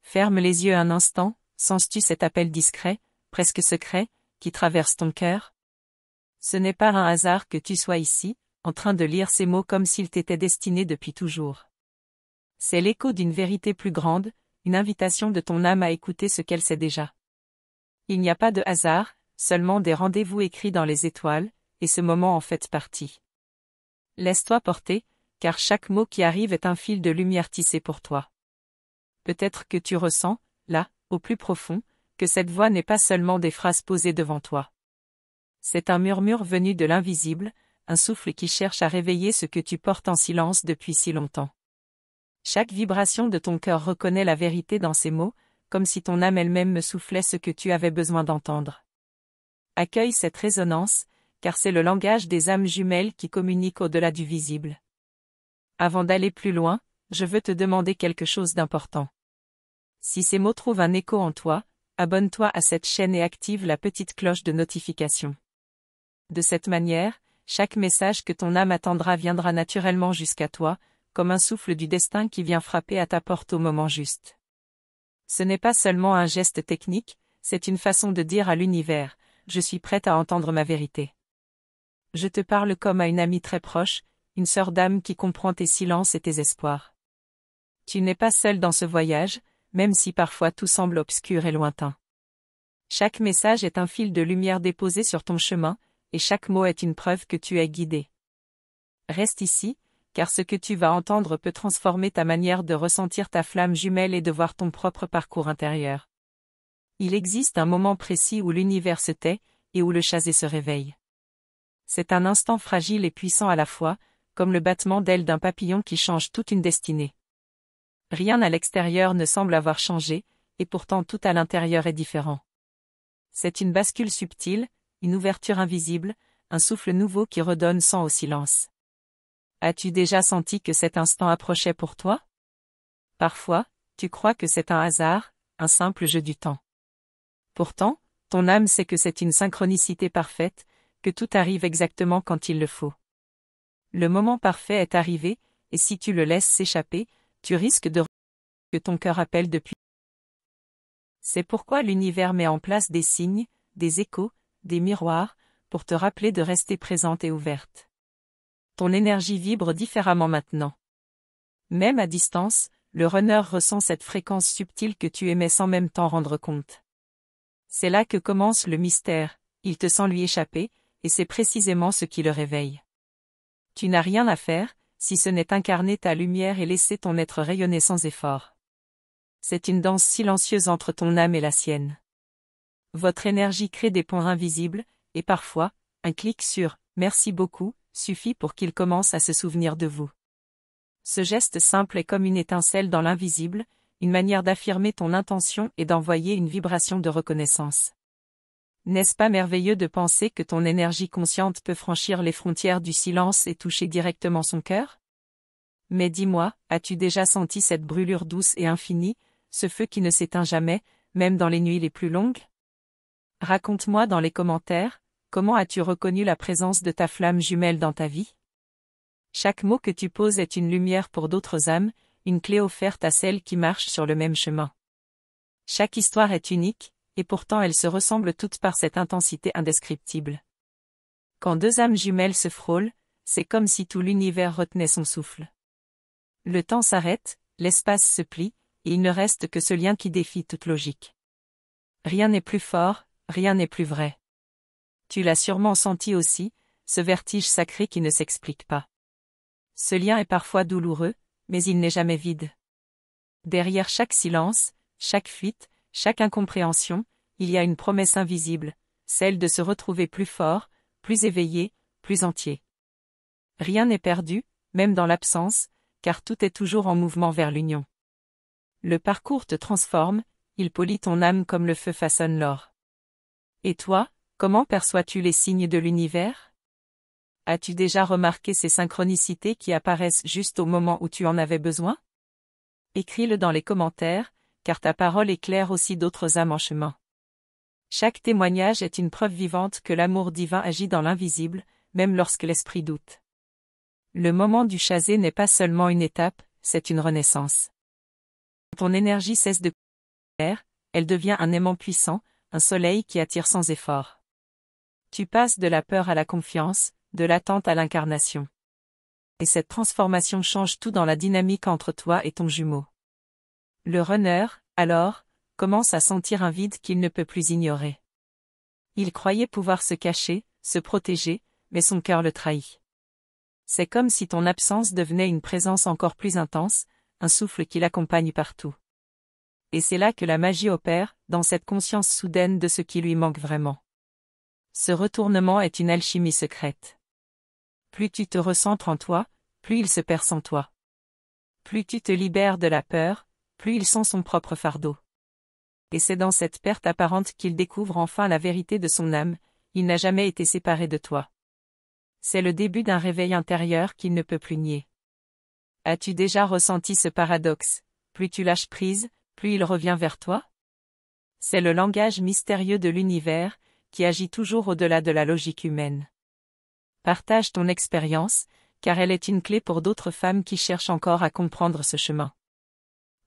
Ferme les yeux un instant, sens-tu cet appel discret, presque secret, qui traverse ton cœur? Ce n'est pas un hasard que tu sois ici, en train de lire ces mots comme s'ils t'étaient destinés depuis toujours. C'est l'écho d'une vérité plus grande, une invitation de ton âme à écouter ce qu'elle sait déjà. Il n'y a pas de hasard, seulement des rendez-vous écrits dans les étoiles, et ce moment en fait partie. Laisse-toi porter, car chaque mot qui arrive est un fil de lumière tissé pour toi. Peut-être que tu ressens, là, au plus profond, que cette voix n'est pas seulement des phrases posées devant toi. C'est un murmure venu de l'invisible, un souffle qui cherche à réveiller ce que tu portes en silence depuis si longtemps. Chaque vibration de ton cœur reconnaît la vérité dans ces mots, comme si ton âme elle-même me soufflait ce que tu avais besoin d'entendre. Accueille cette résonance, car c'est le langage des âmes jumelles qui communiquent au-delà du visible. Avant d'aller plus loin, je veux te demander quelque chose d'important. Si ces mots trouvent un écho en toi, abonne-toi à cette chaîne et active la petite cloche de notification. De cette manière, chaque message que ton âme attendra viendra naturellement jusqu'à toi, comme un souffle du destin qui vient frapper à ta porte au moment juste. Ce n'est pas seulement un geste technique, c'est une façon de dire à l'univers, je suis prête à entendre ma vérité. Je te parle comme à une amie très proche, une sœur d'âme qui comprend tes silences et tes espoirs. Tu n'es pas seul dans ce voyage, même si parfois tout semble obscur et lointain. Chaque message est un fil de lumière déposé sur ton chemin, et chaque mot est une preuve que tu es guidé. Reste ici, car ce que tu vas entendre peut transformer ta manière de ressentir ta flamme jumelle et de voir ton propre parcours intérieur. Il existe un moment précis où l'univers se tait, et où le chasé se réveille. C'est un instant fragile et puissant à la fois, comme le battement d'ailes d'un papillon qui change toute une destinée. Rien à l'extérieur ne semble avoir changé, et pourtant tout à l'intérieur est différent. C'est une bascule subtile, une ouverture invisible, un souffle nouveau qui redonne sang au silence. As-tu déjà senti que cet instant approchait pour toi? Parfois, tu crois que c'est un hasard, un simple jeu du temps. Pourtant, ton âme sait que c'est une synchronicité parfaite, que tout arrive exactement quand il le faut. Le moment parfait est arrivé, et si tu le laisses s'échapper, tu risques de que ton cœur appelle depuis. C'est pourquoi l'univers met en place des signes, des échos, des miroirs, pour te rappeler de rester présente et ouverte. Ton énergie vibre différemment maintenant. Même à distance, le runner ressent cette fréquence subtile que tu émets sans même t'en rendre compte. C'est là que commence le mystère, il te sent lui échapper, et c'est précisément ce qui le réveille. Tu n'as rien à faire, si ce n'est incarner ta lumière et laisser ton être rayonner sans effort. C'est une danse silencieuse entre ton âme et la sienne. Votre énergie crée des ponts invisibles, et parfois, un clic sur « merci beaucoup » suffit pour qu'il commence à se souvenir de vous. Ce geste simple est comme une étincelle dans l'invisible, une manière d'affirmer ton intention et d'envoyer une vibration de reconnaissance. N'est-ce pas merveilleux de penser que ton énergie consciente peut franchir les frontières du silence et toucher directement son cœur? Mais dis-moi, as-tu déjà senti cette brûlure douce et infinie, ce feu qui ne s'éteint jamais, même dans les nuits les plus longues? Raconte-moi dans les commentaires, comment as-tu reconnu la présence de ta flamme jumelle dans ta vie? Chaque mot que tu poses est une lumière pour d'autres âmes, une clé offerte à celles qui marchent sur le même chemin. Chaque histoire est unique, et pourtant elles se ressemblent toutes par cette intensité indescriptible. Quand deux âmes jumelles se frôlent, c'est comme si tout l'univers retenait son souffle. Le temps s'arrête, l'espace se plie, et il ne reste que ce lien qui défie toute logique. Rien n'est plus fort, rien n'est plus vrai. Tu l'as sûrement senti aussi, ce vertige sacré qui ne s'explique pas. Ce lien est parfois douloureux, mais il n'est jamais vide. Derrière chaque silence, chaque fuite, chaque incompréhension, il y a une promesse invisible, celle de se retrouver plus fort, plus éveillé, plus entier. Rien n'est perdu, même dans l'absence, car tout est toujours en mouvement vers l'union. Le parcours te transforme, il polit ton âme comme le feu façonne l'or. Et toi, comment perçois-tu les signes de l'univers? As-tu déjà remarqué ces synchronicités qui apparaissent juste au moment où tu en avais besoin? Écris-le dans les commentaires, car ta parole éclaire aussi d'autres âmes en chemin. Chaque témoignage est une preuve vivante que l'amour divin agit dans l'invisible, même lorsque l'esprit doute. Le moment du chasé n'est pas seulement une étape, c'est une renaissance. Ton énergie cesse de elle devient un aimant puissant, un soleil qui attire sans effort. Tu passes de la peur à la confiance, de l'attente à l'incarnation. Et cette transformation change tout dans la dynamique entre toi et ton jumeau. Le runner, alors, commence à sentir un vide qu'il ne peut plus ignorer. Il croyait pouvoir se cacher, se protéger, mais son cœur le trahit. C'est comme si ton absence devenait une présence encore plus intense, un souffle qui l'accompagne partout. Et c'est là que la magie opère, dans cette conscience soudaine de ce qui lui manque vraiment. Ce retournement est une alchimie secrète. Plus tu te recentres en toi, plus il se perce en toi. Plus tu te libères de la peur, plus il sent son propre fardeau. Et c'est dans cette perte apparente qu'il découvre enfin la vérité de son âme, il n'a jamais été séparé de toi. C'est le début d'un réveil intérieur qu'il ne peut plus nier. As-tu déjà ressenti ce paradoxe? Plus tu lâches prise, plus il revient vers toi? C'est le langage mystérieux de l'univers, qui agit toujours au-delà de la logique humaine. Partage ton expérience, car elle est une clé pour d'autres femmes qui cherchent encore à comprendre ce chemin.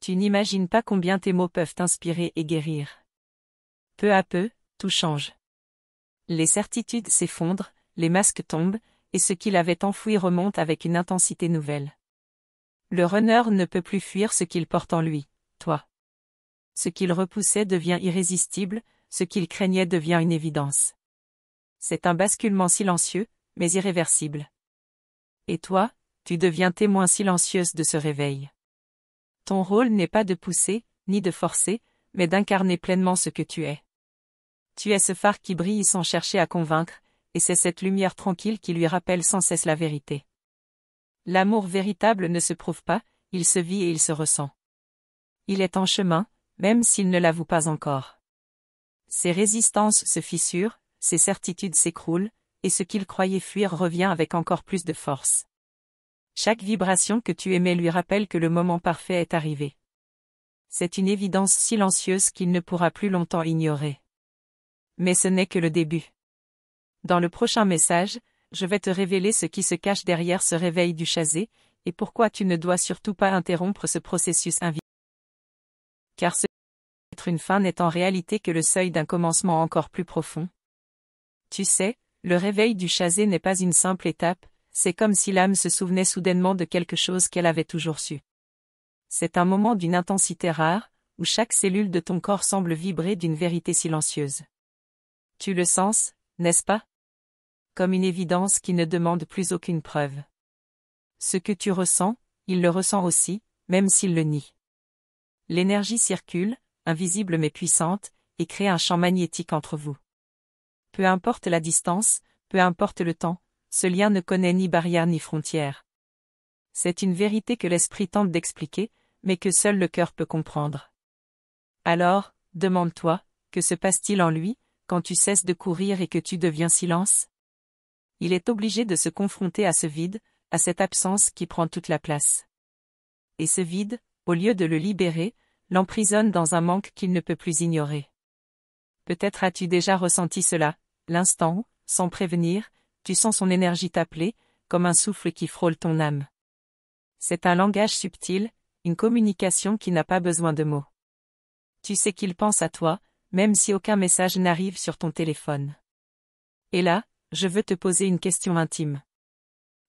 Tu n'imagines pas combien tes mots peuvent inspirer et guérir. Peu à peu, tout change. Les certitudes s'effondrent, les masques tombent, et ce qu'il avait enfoui remonte avec une intensité nouvelle. Le runner ne peut plus fuir ce qu'il porte en lui, toi. Ce qu'il repoussait devient irrésistible, ce qu'il craignait devient une évidence. C'est un basculement silencieux, mais irréversible. Et toi, tu deviens témoin silencieuse de ce réveil. Ton rôle n'est pas de pousser, ni de forcer, mais d'incarner pleinement ce que tu es. Tu es ce phare qui brille sans chercher à convaincre, et c'est cette lumière tranquille qui lui rappelle sans cesse la vérité. L'amour véritable ne se prouve pas, il se vit et il se ressent. Il est en chemin, même s'il ne l'avoue pas encore. Ses résistances se fissurent, ses certitudes s'écroulent, et ce qu'il croyait fuir revient avec encore plus de force. Chaque vibration que tu émets lui rappelle que le moment parfait est arrivé. C'est une évidence silencieuse qu'il ne pourra plus longtemps ignorer. Mais ce n'est que le début. Dans le prochain message, je vais te révéler ce qui se cache derrière ce réveil du chasé, et pourquoi tu ne dois surtout pas interrompre ce processus invisible. Car ce être une fin n'est en réalité que le seuil d'un commencement encore plus profond. Tu sais, le réveil du chasé n'est pas une simple étape, c'est comme si l'âme se souvenait soudainement de quelque chose qu'elle avait toujours su. C'est un moment d'une intensité rare, où chaque cellule de ton corps semble vibrer d'une vérité silencieuse. Tu le sens, n'est-ce pas? Comme une évidence qui ne demande plus aucune preuve. Ce que tu ressens, il le ressent aussi, même s'il le nie. L'énergie circule, invisible mais puissante, et crée un champ magnétique entre vous. Peu importe la distance, peu importe le temps, ce lien ne connaît ni barrière ni frontière. C'est une vérité que l'esprit tente d'expliquer, mais que seul le cœur peut comprendre. Alors, demande-toi, que se passe-t-il en lui, quand tu cesses de courir et que tu deviens silence? Il est obligé de se confronter à ce vide, à cette absence qui prend toute la place. Et ce vide, au lieu de le libérer, l'emprisonne dans un manque qu'il ne peut plus ignorer. Peut-être as-tu déjà ressenti cela, l'instant où, sans prévenir, tu sens son énergie t'appeler, comme un souffle qui frôle ton âme. C'est un langage subtil, une communication qui n'a pas besoin de mots. Tu sais qu'il pense à toi, même si aucun message n'arrive sur ton téléphone. Et là, je veux te poser une question intime.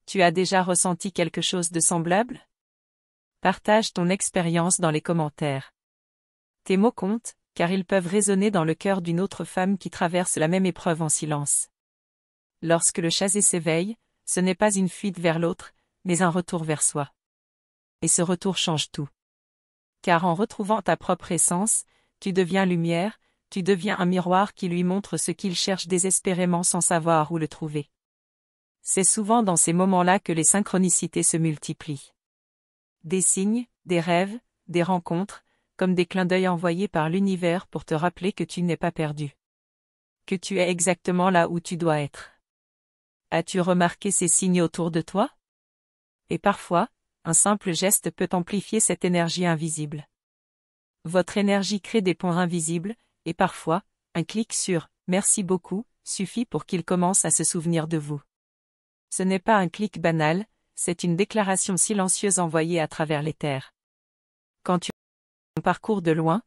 Tu as déjà ressenti quelque chose de semblable? Partage ton expérience dans les commentaires. Tes mots comptent, car ils peuvent résonner dans le cœur d'une autre femme qui traverse la même épreuve en silence. Lorsque le chasé s'éveille, ce n'est pas une fuite vers l'autre, mais un retour vers soi. Et ce retour change tout. Car en retrouvant ta propre essence, tu deviens lumière, tu deviens un miroir qui lui montre ce qu'il cherche désespérément sans savoir où le trouver. C'est souvent dans ces moments-là que les synchronicités se multiplient. Des signes, des rêves, des rencontres, comme des clins d'œil envoyés par l'univers pour te rappeler que tu n'es pas perdu. Que tu es exactement là où tu dois être. As-tu remarqué ces signes autour de toi? Et parfois, un simple geste peut amplifier cette énergie invisible. Votre énergie crée des ponts invisibles, et parfois, un clic sur « Merci beaucoup » suffit pour qu'il commence à se souvenir de vous. Ce n'est pas un clic banal, c'est une déclaration silencieuse envoyée à travers l'éther. Quand tu parcours de loin,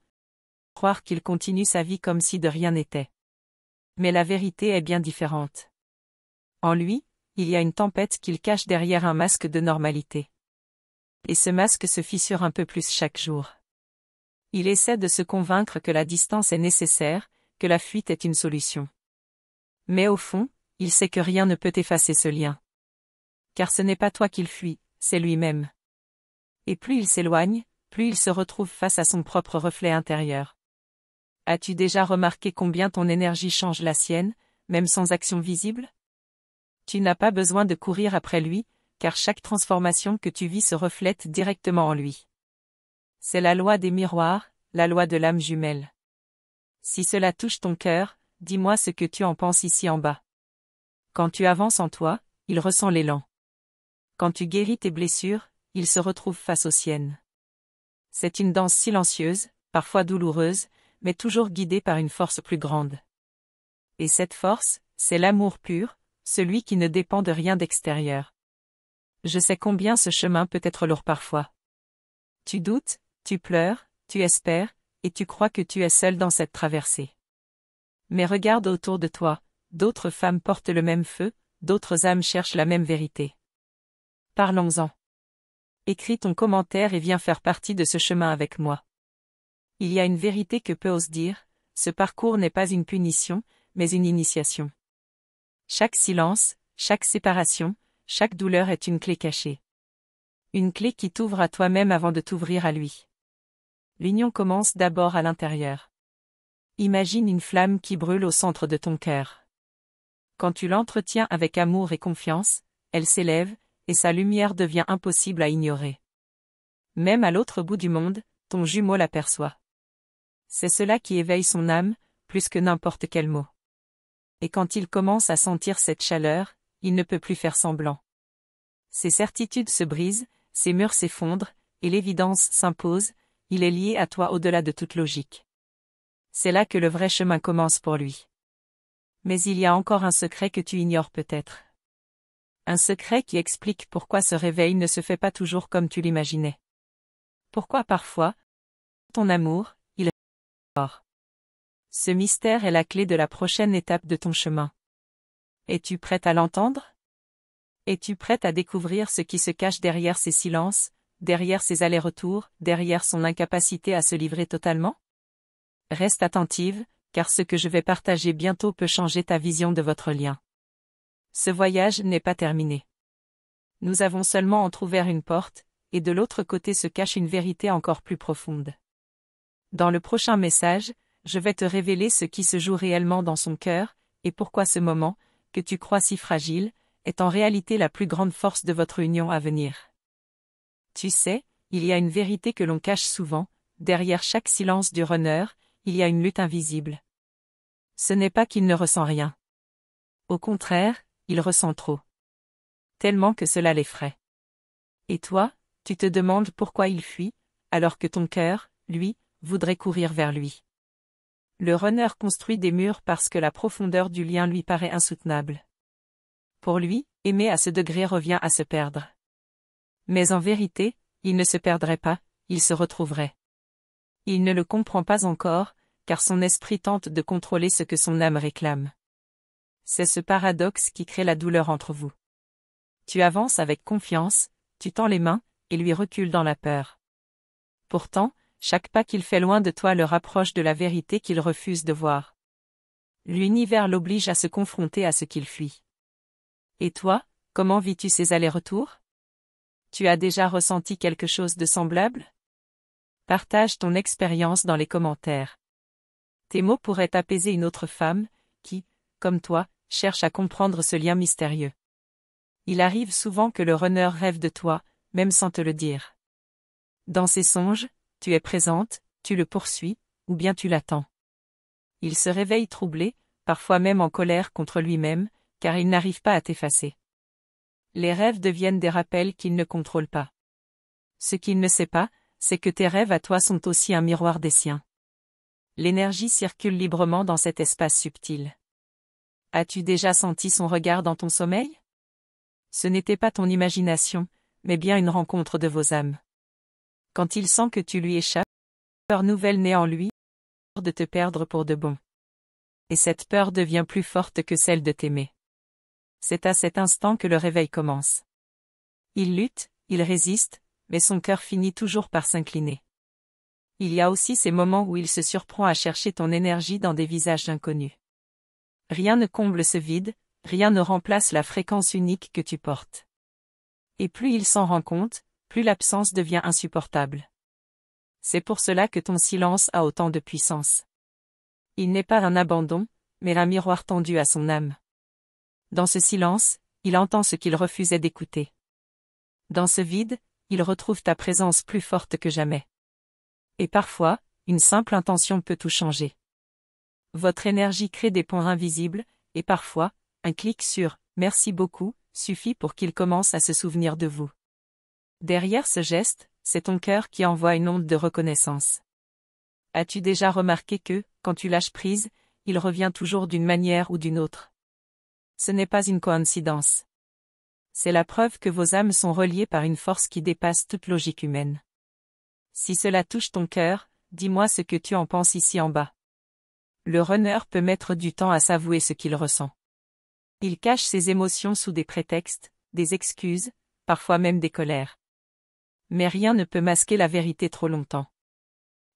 croire qu'il continue sa vie comme si de rien n'était. Mais la vérité est bien différente. En lui, il y a une tempête qu'il cache derrière un masque de normalité. Et ce masque se fissure un peu plus chaque jour. Il essaie de se convaincre que la distance est nécessaire, que la fuite est une solution. Mais au fond, il sait que rien ne peut effacer ce lien. Car ce n'est pas toi qu'il fuit, c'est lui-même. Et plus il s'éloigne, plus il se retrouve face à son propre reflet intérieur. As-tu déjà remarqué combien ton énergie change la sienne, même sans action visible? Tu n'as pas besoin de courir après lui, car chaque transformation que tu vis se reflète directement en lui. C'est la loi des miroirs, la loi de l'âme jumelle. Si cela touche ton cœur, dis-moi ce que tu en penses ici en bas. Quand tu avances en toi, il ressent l'élan. Quand tu guéris tes blessures, il se retrouve face aux siennes. C'est une danse silencieuse, parfois douloureuse, mais toujours guidée par une force plus grande. Et cette force, c'est l'amour pur, celui qui ne dépend de rien d'extérieur. Je sais combien ce chemin peut être lourd parfois. Tu doutes, tu pleures, tu espères, et tu crois que tu es seul dans cette traversée. Mais regarde autour de toi, d'autres femmes portent le même feu, d'autres âmes cherchent la même vérité. Parlons-en. Écris ton commentaire et viens faire partie de ce chemin avec moi. Il y a une vérité que peu osent dire, ce parcours n'est pas une punition, mais une initiation. Chaque silence, chaque séparation, chaque douleur est une clé cachée. Une clé qui t'ouvre à toi-même avant de t'ouvrir à lui. L'union commence d'abord à l'intérieur. Imagine une flamme qui brûle au centre de ton cœur. Quand tu l'entretiens avec amour et confiance, elle s'élève, et sa lumière devient impossible à ignorer. Même à l'autre bout du monde, ton jumeau l'aperçoit. C'est cela qui éveille son âme, plus que n'importe quel mot. Et quand il commence à sentir cette chaleur, il ne peut plus faire semblant. Ses certitudes se brisent, ses murs s'effondrent, et l'évidence s'impose, il est lié à toi au-delà de toute logique. C'est là que le vrai chemin commence pour lui. Mais il y a encore un secret que tu ignores peut-être. Un secret qui explique pourquoi ce réveil ne se fait pas toujours comme tu l'imaginais. Pourquoi parfois, ton amour, il est fort. Ce mystère est la clé de la prochaine étape de ton chemin. Es-tu prête à l'entendre? Es-tu prête à découvrir ce qui se cache derrière ces silences, derrière ses allers-retours, derrière son incapacité à se livrer totalement? Reste attentive, car ce que je vais partager bientôt peut changer ta vision de votre lien. Ce voyage n'est pas terminé. Nous avons seulement entrouvert une porte, et de l'autre côté se cache une vérité encore plus profonde. Dans le prochain message, je vais te révéler ce qui se joue réellement dans son cœur, et pourquoi ce moment, que tu crois si fragile, est en réalité la plus grande force de votre union à venir. Tu sais, il y a une vérité que l'on cache souvent, derrière chaque silence du runner, il y a une lutte invisible. Ce n'est pas qu'il ne ressent rien. Au contraire, il ressent trop. Tellement que cela l'effraie. Et toi, tu te demandes pourquoi il fuit, alors que ton cœur, lui, voudrait courir vers lui. Le runner construit des murs parce que la profondeur du lien lui paraît insoutenable. Pour lui, aimer à ce degré revient à se perdre. Mais en vérité, il ne se perdrait pas, il se retrouverait. Il ne le comprend pas encore, car son esprit tente de contrôler ce que son âme réclame. C'est ce paradoxe qui crée la douleur entre vous. Tu avances avec confiance, tu tends les mains, et lui recules dans la peur. Pourtant, chaque pas qu'il fait loin de toi le rapproche de la vérité qu'il refuse de voir. L'univers l'oblige à se confronter à ce qu'il fuit. Et toi, comment vis-tu ces allers-retours? Tu as déjà ressenti quelque chose de semblable? Partage ton expérience dans les commentaires. Tes mots pourraient apaiser une autre femme, qui, comme toi, cherche à comprendre ce lien mystérieux. Il arrive souvent que le runner rêve de toi, même sans te le dire. Dans ses songes, tu es présente, tu le poursuis, ou bien tu l'attends. Il se réveille troublé, parfois même en colère contre lui-même, car il n'arrive pas à t'effacer. Les rêves deviennent des rappels qu'il ne contrôle pas. Ce qu'il ne sait pas, c'est que tes rêves à toi sont aussi un miroir des siens. L'énergie circule librement dans cet espace subtil. As-tu déjà senti son regard dans ton sommeil? Ce n'était pas ton imagination, mais bien une rencontre de vos âmes. Quand il sent que tu lui échappes, peur nouvelle naît en lui, de te perdre pour de bon. Et cette peur devient plus forte que celle de t'aimer. C'est à cet instant que le réveil commence. Il lutte, il résiste, mais son cœur finit toujours par s'incliner. Il y a aussi ces moments où il se surprend à chercher ton énergie dans des visages inconnus. Rien ne comble ce vide, rien ne remplace la fréquence unique que tu portes. Et plus il s'en rend compte, plus l'absence devient insupportable. C'est pour cela que ton silence a autant de puissance. Il n'est pas un abandon, mais un miroir tendu à son âme. Dans ce silence, il entend ce qu'il refusait d'écouter. Dans ce vide, il retrouve ta présence plus forte que jamais. Et parfois, une simple intention peut tout changer. Votre énergie crée des ponts invisibles, et parfois, un clic sur « Merci beaucoup » suffit pour qu'il commence à se souvenir de vous. Derrière ce geste, c'est ton cœur qui envoie une onde de reconnaissance. As-tu déjà remarqué que, quand tu lâches prise, il revient toujours d'une manière ou d'une autre? Ce n'est pas une coïncidence. C'est la preuve que vos âmes sont reliées par une force qui dépasse toute logique humaine. Si cela touche ton cœur, dis-moi ce que tu en penses ici en bas. Le runner peut mettre du temps à s'avouer ce qu'il ressent. Il cache ses émotions sous des prétextes, des excuses, parfois même des colères. Mais rien ne peut masquer la vérité trop longtemps.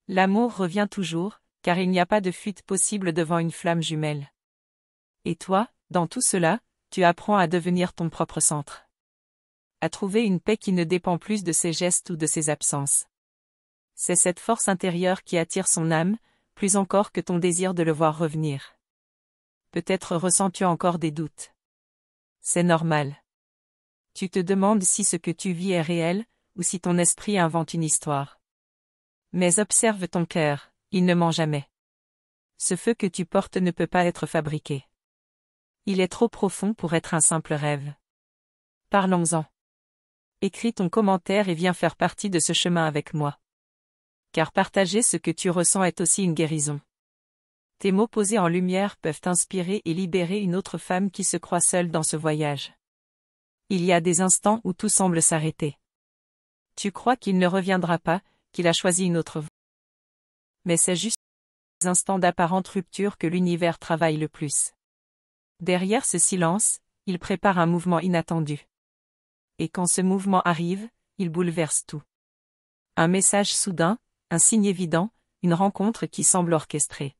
L'amour revient toujours, car il n'y a pas de fuite possible devant une flamme jumelle. Et toi, dans tout cela, tu apprends à devenir ton propre centre. À trouver une paix qui ne dépend plus de ses gestes ou de ses absences. C'est cette force intérieure qui attire son âme, plus encore que ton désir de le voir revenir. Peut-être ressens-tu encore des doutes. C'est normal. Tu te demandes si ce que tu vis est réel, ou si ton esprit invente une histoire. Mais observe ton cœur, il ne ment jamais. Ce feu que tu portes ne peut pas être fabriqué. Il est trop profond pour être un simple rêve. Parlons-en. Écris ton commentaire et viens faire partie de ce chemin avec moi. Car partager ce que tu ressens est aussi une guérison. Tes mots posés en lumière peuvent inspirer et libérer une autre femme qui se croit seule dans ce voyage. Il y a des instants où tout semble s'arrêter. Tu crois qu'il ne reviendra pas, qu'il a choisi une autre voie. Mais c'est juste ces instants d'apparente rupture que l'univers travaille le plus. Derrière ce silence, il prépare un mouvement inattendu. Et quand ce mouvement arrive, il bouleverse tout. Un message soudain, un signe évident, une rencontre qui semble orchestrée.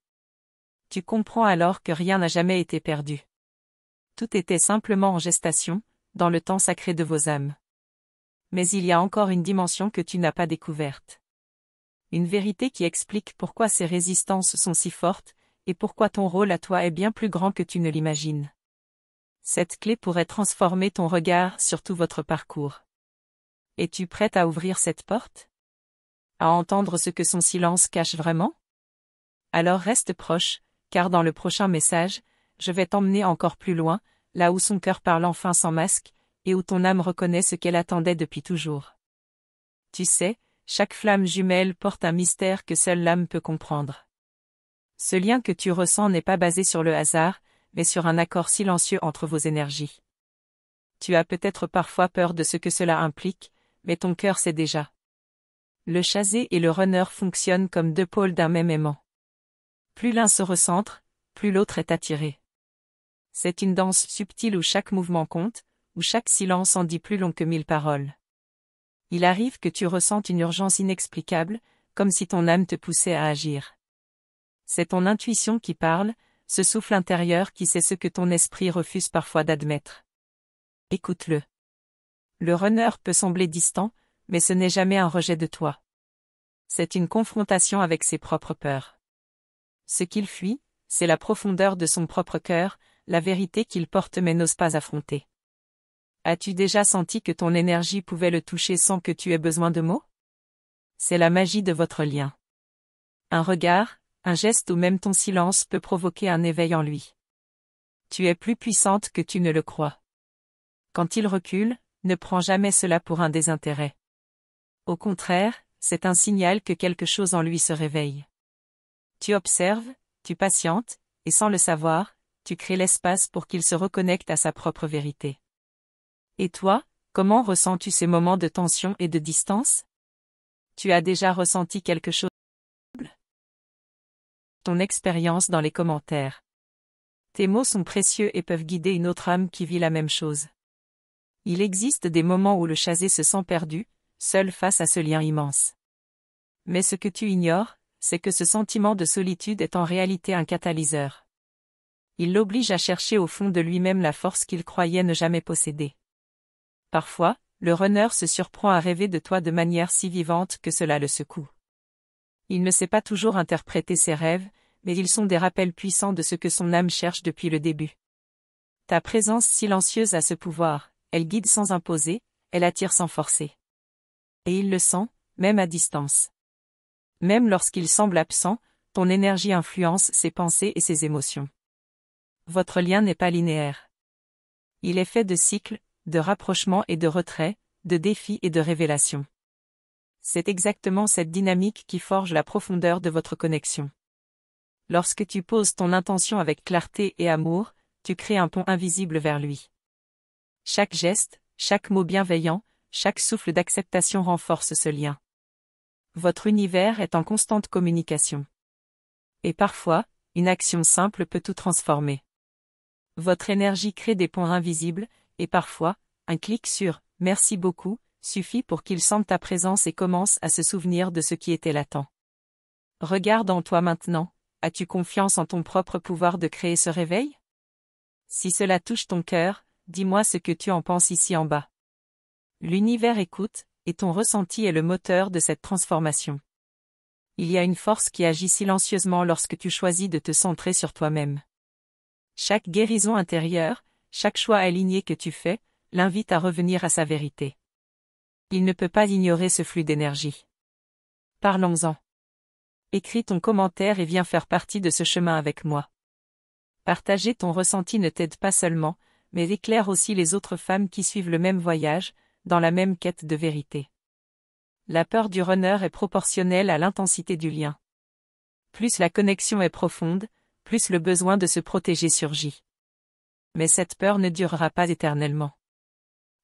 Tu comprends alors que rien n'a jamais été perdu. Tout était simplement en gestation, dans le temps sacré de vos âmes. Mais il y a encore une dimension que tu n'as pas découverte. Une vérité qui explique pourquoi ces résistances sont si fortes, et pourquoi ton rôle à toi est bien plus grand que tu ne l'imagines. Cette clé pourrait transformer ton regard sur tout votre parcours. Es-tu prête à ouvrir cette porte? À entendre ce que son silence cache vraiment? Alors reste proche, car dans le prochain message, je vais t'emmener encore plus loin, là où son cœur parle enfin sans masque, et où ton âme reconnaît ce qu'elle attendait depuis toujours. Tu sais, chaque flamme jumelle porte un mystère que seule l'âme peut comprendre. Ce lien que tu ressens n'est pas basé sur le hasard, mais sur un accord silencieux entre vos énergies. Tu as peut-être parfois peur de ce que cela implique, mais ton cœur sait déjà. Le chasé et le runner fonctionnent comme deux pôles d'un même aimant. Plus l'un se recentre, plus l'autre est attiré. C'est une danse subtile où chaque mouvement compte, où chaque silence en dit plus long que 1000 paroles. Il arrive que tu ressentes une urgence inexplicable, comme si ton âme te poussait à agir. C'est ton intuition qui parle, ce souffle intérieur qui sait ce que ton esprit refuse parfois d'admettre. Écoute-le. Le runner peut sembler distant, mais ce n'est jamais un rejet de toi. C'est une confrontation avec ses propres peurs. Ce qu'il fuit, c'est la profondeur de son propre cœur, la vérité qu'il porte mais n'ose pas affronter. As-tu déjà senti que ton énergie pouvait le toucher sans que tu aies besoin de mots? C'est la magie de votre lien. Un regard, un geste ou même ton silence peut provoquer un éveil en lui. Tu es plus puissante que tu ne le crois. Quand il recule, ne prends jamais cela pour un désintérêt. Au contraire, c'est un signal que quelque chose en lui se réveille. Tu observes, tu patientes, et sans le savoir, tu crées l'espace pour qu'il se reconnecte à sa propre vérité. Et toi, comment ressens-tu ces moments de tension et de distance? Tu as déjà ressenti quelque chose? Ton expérience dans les commentaires. Tes mots sont précieux et peuvent guider une autre âme qui vit la même chose. Il existe des moments où le chasé se sent perdu, seul face à ce lien immense. Mais ce que tu ignores, c'est que ce sentiment de solitude est en réalité un catalyseur. Il l'oblige à chercher au fond de lui-même la force qu'il croyait ne jamais posséder. Parfois, le runner se surprend à rêver de toi de manière si vivante que cela le secoue. Il ne sait pas toujours interpréter ses rêves, mais ils sont des rappels puissants de ce que son âme cherche depuis le début. Ta présence silencieuse a ce pouvoir, elle guide sans imposer, elle attire sans forcer. Et il le sent, même à distance. Même lorsqu'il semble absent, ton énergie influence ses pensées et ses émotions. Votre lien n'est pas linéaire. Il est fait de cycles, de rapprochements et de retraits, de défis et de révélations. C'est exactement cette dynamique qui forge la profondeur de votre connexion. Lorsque tu poses ton intention avec clarté et amour, tu crées un pont invisible vers lui. Chaque geste, chaque mot bienveillant, chaque souffle d'acceptation renforce ce lien. Votre univers est en constante communication. Et parfois, une action simple peut tout transformer. Votre énergie crée des ponts invisibles, et parfois, un clic sur « Merci beaucoup » suffit pour qu'il sente ta présence et commence à se souvenir de ce qui était latent. Regarde en toi maintenant, as-tu confiance en ton propre pouvoir de créer ce réveil? Si cela touche ton cœur, dis-moi ce que tu en penses ici en bas. L'univers écoute, et ton ressenti est le moteur de cette transformation. Il y a une force qui agit silencieusement lorsque tu choisis de te centrer sur toi-même. Chaque guérison intérieure, chaque choix aligné que tu fais, l'invite à revenir à sa vérité. Il ne peut pas ignorer ce flux d'énergie. Parlons-en. Écris ton commentaire et viens faire partie de ce chemin avec moi. Partager ton ressenti ne t'aide pas seulement, mais éclaire aussi les autres femmes qui suivent le même voyage, dans la même quête de vérité. La peur du runner est proportionnelle à l'intensité du lien. Plus la connexion est profonde, plus le besoin de se protéger surgit. Mais cette peur ne durera pas éternellement.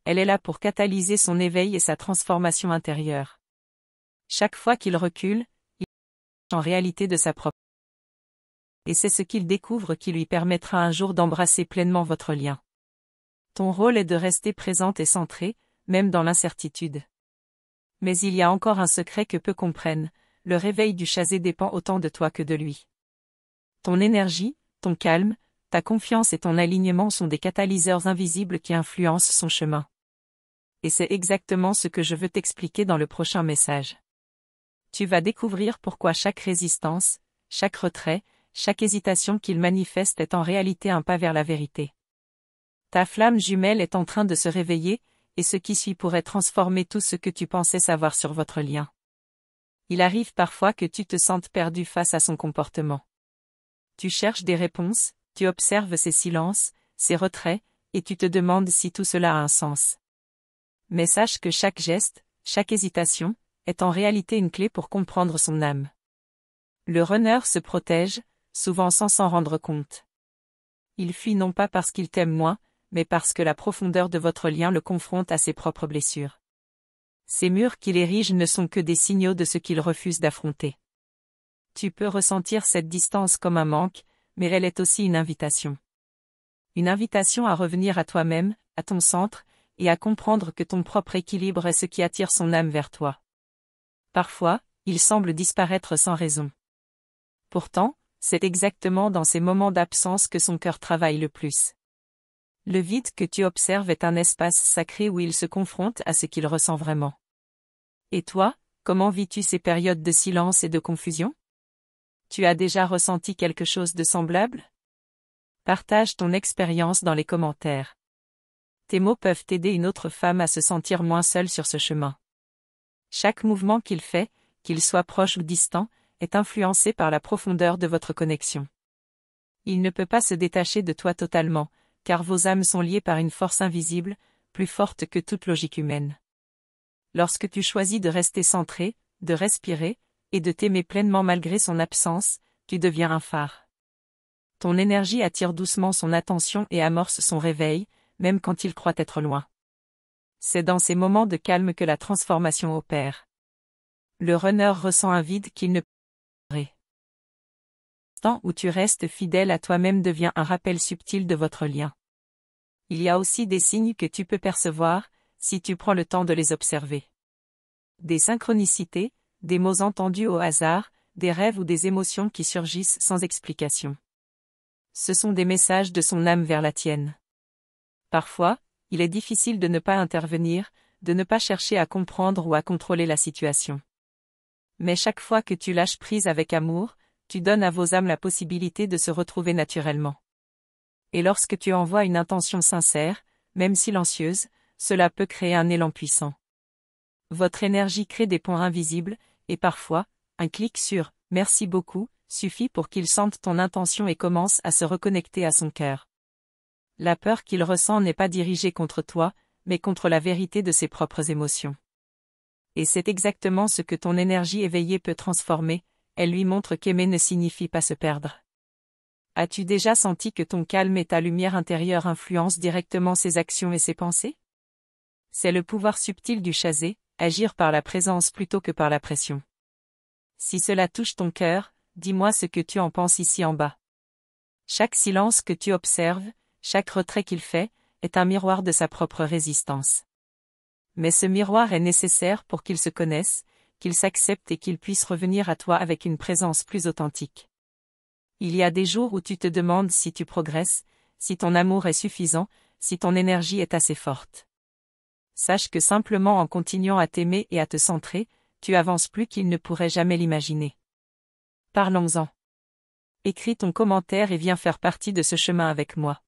Elle est là pour catalyser son éveil et sa transformation intérieure. Chaque fois qu'il recule, il en réalité de sa propre. Et c'est ce qu'il découvre qui lui permettra un jour d'embrasser pleinement votre lien. Ton rôle est de rester présente et centrée, même dans l'incertitude. Mais il y a encore un secret que peu comprennent, le réveil du chasé dépend autant de toi que de lui. Ton énergie, ton calme, ta confiance et ton alignement sont des catalyseurs invisibles qui influencent son chemin. Et c'est exactement ce que je veux t'expliquer dans le prochain message. Tu vas découvrir pourquoi chaque résistance, chaque retrait, chaque hésitation qu'il manifeste est en réalité un pas vers la vérité. Ta flamme jumelle est en train de se réveiller, et ce qui suit pourrait transformer tout ce que tu pensais savoir sur votre lien. Il arrive parfois que tu te sentes perdu face à son comportement. Tu cherches des réponses, tu observes ses silences, ses retraits, et tu te demandes si tout cela a un sens. Mais sache que chaque geste, chaque hésitation, est en réalité une clé pour comprendre son âme. Le runner se protège, souvent sans s'en rendre compte. Il fuit non pas parce qu'il t'aime moins, mais parce que la profondeur de votre lien le confronte à ses propres blessures. Ces murs qu'il érige ne sont que des signaux de ce qu'il refuse d'affronter. Tu peux ressentir cette distance comme un manque, mais elle est aussi une invitation. Une invitation à revenir à toi-même, à ton centre, et à comprendre que ton propre équilibre est ce qui attire son âme vers toi. Parfois, il semble disparaître sans raison. Pourtant, c'est exactement dans ces moments d'absence que son cœur travaille le plus. Le vide que tu observes est un espace sacré où il se confronte à ce qu'il ressent vraiment. Et toi, comment vis-tu ces périodes de silence et de confusion? Tu as déjà ressenti quelque chose de semblable? Partage ton expérience dans les commentaires. Tes mots peuvent aider une autre femme à se sentir moins seule sur ce chemin. Chaque mouvement qu'il fait, qu'il soit proche ou distant, est influencé par la profondeur de votre connexion. Il ne peut pas se détacher de toi totalement, car vos âmes sont liées par une force invisible, plus forte que toute logique humaine. Lorsque tu choisis de rester centré, de respirer, et de t'aimer pleinement malgré son absence, tu deviens un phare. Ton énergie attire doucement son attention et amorce son réveil, même quand il croit être loin. C'est dans ces moments de calme que la transformation opère. Le runner ressent un vide qu'il ne peut. l'instant où tu restes fidèle à toi-même devient un rappel subtil de votre lien. Il y a aussi des signes que tu peux percevoir, si tu prends le temps de les observer. Des synchronicités, des mots entendus au hasard, des rêves ou des émotions qui surgissent sans explication. Ce sont des messages de son âme vers la tienne. Parfois, il est difficile de ne pas intervenir, de ne pas chercher à comprendre ou à contrôler la situation. Mais chaque fois que tu lâches prise avec amour, tu donnes à vos âmes la possibilité de se retrouver naturellement. Et lorsque tu envoies une intention sincère, même silencieuse, cela peut créer un élan puissant. Votre énergie crée des ponts invisibles, et parfois, un clic sur « Merci beaucoup » suffit pour qu'il sente ton intention et commence à se reconnecter à son cœur. La peur qu'il ressent n'est pas dirigée contre toi, mais contre la vérité de ses propres émotions. Et c'est exactement ce que ton énergie éveillée peut transformer, elle lui montre qu'aimer ne signifie pas se perdre. As-tu déjà senti que ton calme et ta lumière intérieure influencent directement ses actions et ses pensées? C'est le pouvoir subtil du chasé, agir par la présence plutôt que par la pression. Si cela touche ton cœur, dis-moi ce que tu en penses ici en bas. Chaque silence que tu observes, chaque retrait qu'il fait, est un miroir de sa propre résistance. Mais ce miroir est nécessaire pour qu'il se connaisse, qu'il s'accepte et qu'il puisse revenir à toi avec une présence plus authentique. Il y a des jours où tu te demandes si tu progresses, si ton amour est suffisant, si ton énergie est assez forte. Sache que simplement en continuant à t'aimer et à te centrer, tu avances plus qu'il ne pourrait jamais l'imaginer. Parlons-en. Écris ton commentaire et viens faire partie de ce chemin avec moi.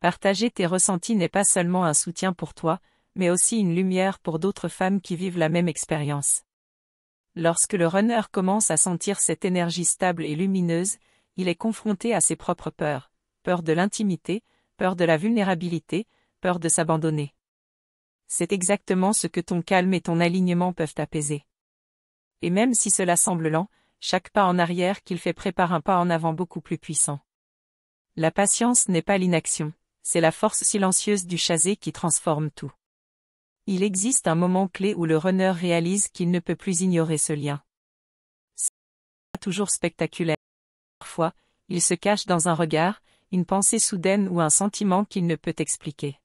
Partager tes ressentis n'est pas seulement un soutien pour toi, mais aussi une lumière pour d'autres femmes qui vivent la même expérience. Lorsque le runner commence à sentir cette énergie stable et lumineuse, il est confronté à ses propres peurs, peur de l'intimité, peur de la vulnérabilité, peur de s'abandonner. C'est exactement ce que ton calme et ton alignement peuvent apaiser. Et même si cela semble lent, chaque pas en arrière qu'il fait prépare un pas en avant beaucoup plus puissant. La patience n'est pas l'inaction, c'est la force silencieuse du chasé qui transforme tout. Il existe un moment clé où le runner réalise qu'il ne peut plus ignorer ce lien. C'est pas toujours spectaculaire. Parfois, il se cache dans un regard, une pensée soudaine ou un sentiment qu'il ne peut expliquer.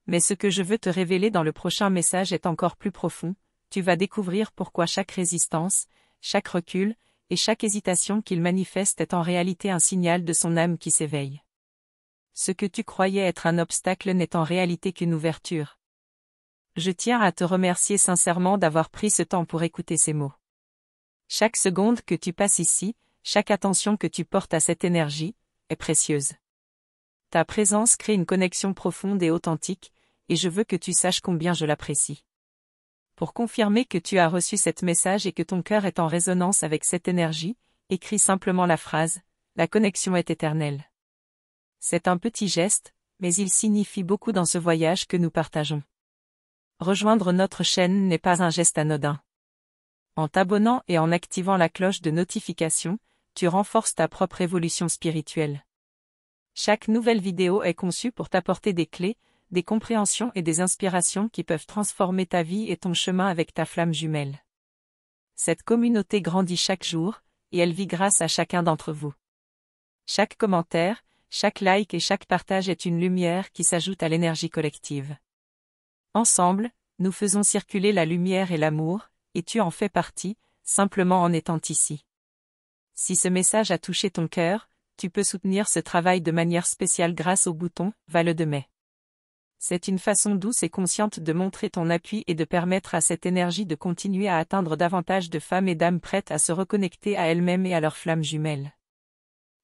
Mais ce que je veux te révéler dans le prochain message est encore plus profond, tu vas découvrir pourquoi chaque résistance, chaque recul, et chaque hésitation qu'il manifeste est en réalité un signal de son âme qui s'éveille. Ce que tu croyais être un obstacle n'est en réalité qu'une ouverture. Je tiens à te remercier sincèrement d'avoir pris ce temps pour écouter ces mots. Chaque seconde que tu passes ici, chaque attention que tu portes à cette énergie, est précieuse. Ta présence crée une connexion profonde et authentique, et je veux que tu saches combien je l'apprécie. Pour confirmer que tu as reçu cet message et que ton cœur est en résonance avec cette énergie, écris simplement la phrase « La connexion est éternelle ». C'est un petit geste, mais il signifie beaucoup dans ce voyage que nous partageons. Rejoindre notre chaîne n'est pas un geste anodin. En t'abonnant et en activant la cloche de notification, tu renforces ta propre évolution spirituelle. Chaque nouvelle vidéo est conçue pour t'apporter des clés, des compréhensions et des inspirations qui peuvent transformer ta vie et ton chemin avec ta flamme jumelle. Cette communauté grandit chaque jour, et elle vit grâce à chacun d'entre vous. Chaque commentaire, chaque like et chaque partage est une lumière qui s'ajoute à l'énergie collective. Ensemble, nous faisons circuler la lumière et l'amour, et tu en fais partie, simplement en étant ici. Si ce message a touché ton cœur, tu peux soutenir ce travail de manière spéciale grâce au bouton « Vale de mai ». C'est une façon douce et consciente de montrer ton appui et de permettre à cette énergie de continuer à atteindre davantage de femmes et d'âmes prêtes à se reconnecter à elles-mêmes et à leurs flammes jumelles.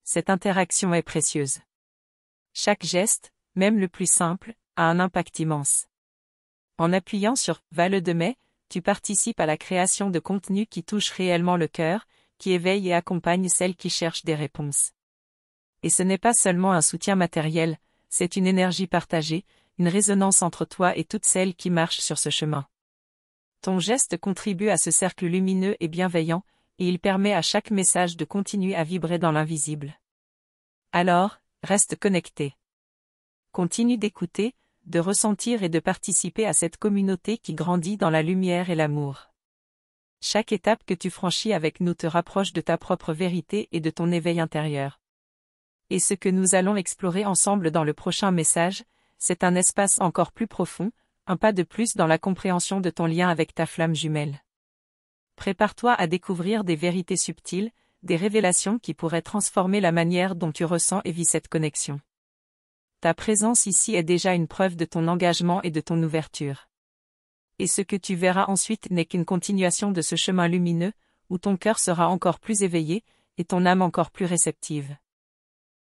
Cette interaction est précieuse. Chaque geste, même le plus simple, a un impact immense. En appuyant sur « Vale de mai », tu participes à la création de contenus qui touchent réellement le cœur, qui éveillent et accompagnent celles qui cherchent des réponses. Et ce n'est pas seulement un soutien matériel, c'est une énergie partagée, une résonance entre toi et toutes celles qui marchent sur ce chemin. Ton geste contribue à ce cercle lumineux et bienveillant, et il permet à chaque message de continuer à vibrer dans l'invisible. Alors, reste connecté. Continue d'écouter, de ressentir et de participer à cette communauté qui grandit dans la lumière et l'amour. Chaque étape que tu franchis avec nous te rapproche de ta propre vérité et de ton éveil intérieur. Et ce que nous allons explorer ensemble dans le prochain message, c'est un espace encore plus profond, un pas de plus dans la compréhension de ton lien avec ta flamme jumelle. Prépare-toi à découvrir des vérités subtiles, des révélations qui pourraient transformer la manière dont tu ressens et vis cette connexion. Ta présence ici est déjà une preuve de ton engagement et de ton ouverture. Et ce que tu verras ensuite n'est qu'une continuation de ce chemin lumineux, où ton cœur sera encore plus éveillé, et ton âme encore plus réceptive.